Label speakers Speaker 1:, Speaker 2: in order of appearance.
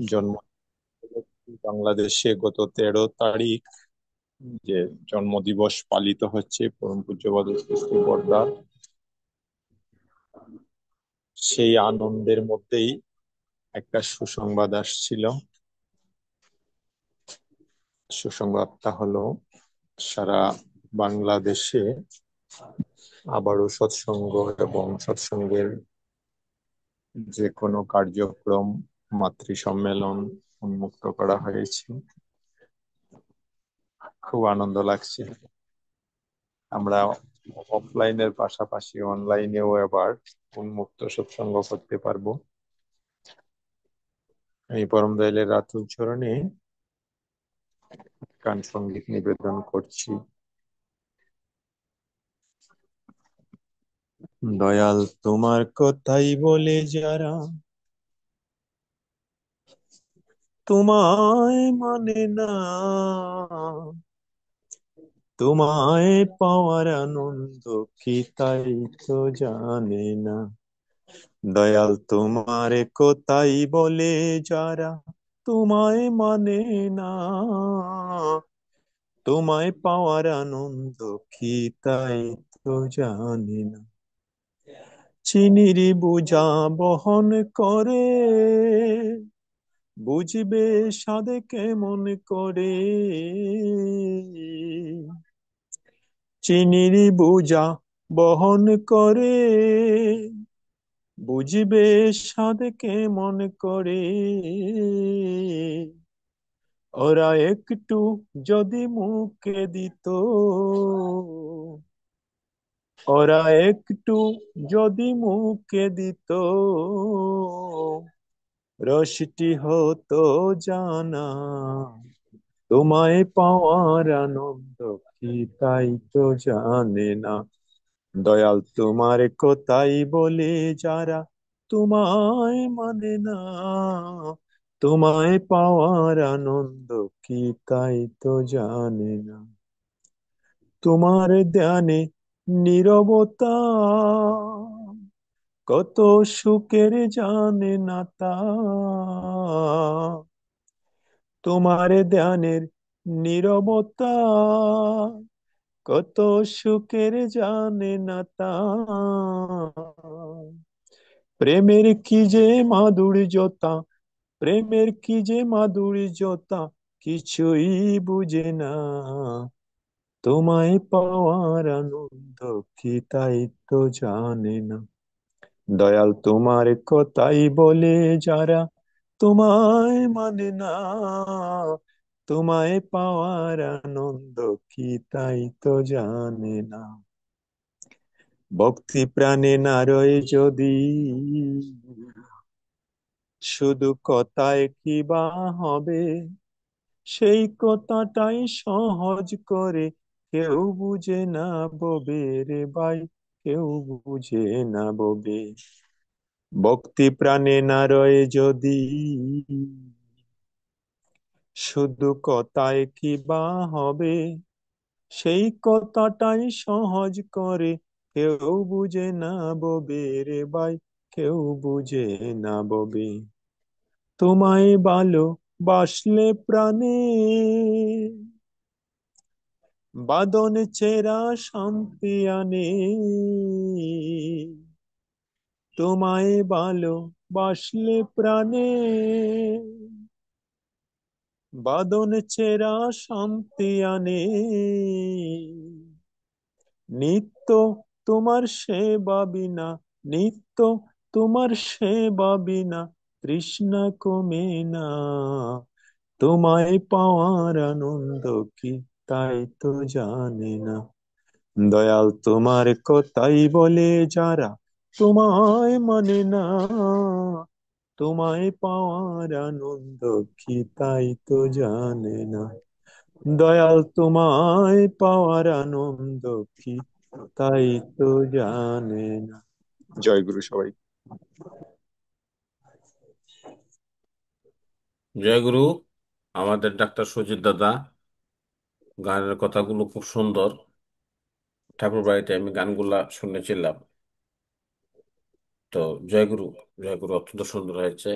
Speaker 1: জন্ম বাংলাদেশে গত 13 তারিখ যে জন্মদিবস পালিত হচ্ছে পরম পূজ্যপাদ সৃষ্টি বর্দার, সেই আনন্দের মধ্যেই একটা সুসংবাদ আসছিল। সুসংবাদটা হলো, সারা বাংলাদেশে আবারও সৎসঙ্গ এবং সৎসঙ্গের যে কোনো কার্যক্রম, মাতৃ সম্মেলন উন্মুক্ত করা হয়েছে। খুব আনন্দ লাগছে। আমরা অফলাইনের পাশাপাশি অনলাইনেও এবার উন্মুক্ত সৎসঙ্গ করতে পারবো। আমি পরম দয়ালের রাতুল চরণে গান সঙ্গীত নিবেদন করছি। দয়াল তোমার কথাই বলে যারা তোমায় মানে না, তোমায় পাওয়ার আনন্দ কি তাই তো জানে না। দয়াল তোমার কথাই বলে যারা তোমায় মানে না, তোমায় পাওয়ার আনন্দ কি তাই তো জানে না। চিনির বোঝা বহন করে বুঝবে সাধে কেমন করে। চিনির বোঝা বহন করে বুঝবে সাধে কেমন করে। ওরা একটু যদি মুখে দিত, ওরা একটু যদি মুখে দিত, রসটি হতো জানা। তোমায় পাওয়ার আনন্দ কি তাই তো জানে না। দয়াল তোমার কথাই বলে যারা তোমায় মানে না, তোমায় পাওয়ার আনন্দ কি তাই তো জানে না। তোমার ধ্যানে নীরবতা কত সুখের জানে না তা। তোমার ধ্যানের নীরবতা কত সুখের জানে না তা। প্রেমের কি যে মাধুর্যতা, প্রেমের কি যে মাধুর্যতা, কিছুই বুঝে না। তোমায় পাওয়ার আনন্দ কি তাই তো জানে না। দয়াল তোমার কথাই বলে যারা তোমায় মানে না, তোমায় পাওয়ার আনন্দ কি তাই তো জানে না। ভক্তি প্রাণে না রয়ে যদি শুধু কথায় কি বা হবে, সেই কথাটাই সহজ করে কেউ বুঝে না ববে রে ভাই, কেউ বুঝে না ববে। ভক্তি প্রাণে না রয়ে যদি শুধু কথায় কি বা হবে, সেই কথাটাই সহজ করে কেউ বুঝে না ববে রে ভাই, কেউ বুঝে না ববে। তোমায় ভালো বাসলে প্রাণে বাদন চেরা শান্তি আনে। তোমায় ভালো বাসলে প্রাণে বাদন চেরা শান্তি আনে। নিত্য তোমার সেবা বিনা, নিত্য তোমার সেবা বিনা তৃষ্ণা কমে না। তোমায় পাওয়ার আনন্দ কি তাই তো জানে না। দয়াল তোমার কথাই বলে যারা তোমায় মানে না, তোমায় পাওয়ার আনন্দ কি তাই তো জানে না। দয়াল তোমায় পাওয়ার আনন্দ কি তাই তো জানে না। জয় গুরু সবাই।
Speaker 2: জয় গুরু। আমাদের ডাক্তার সুজিত দাদা গানের কথাগুলো খুব সুন্দর। ঠাকুর বাড়িতে আমি গানগুলা শুনেছিলাম। তো জয় গুরু, জয় গুরু অত্যন্ত সুন্দর হয়েছে।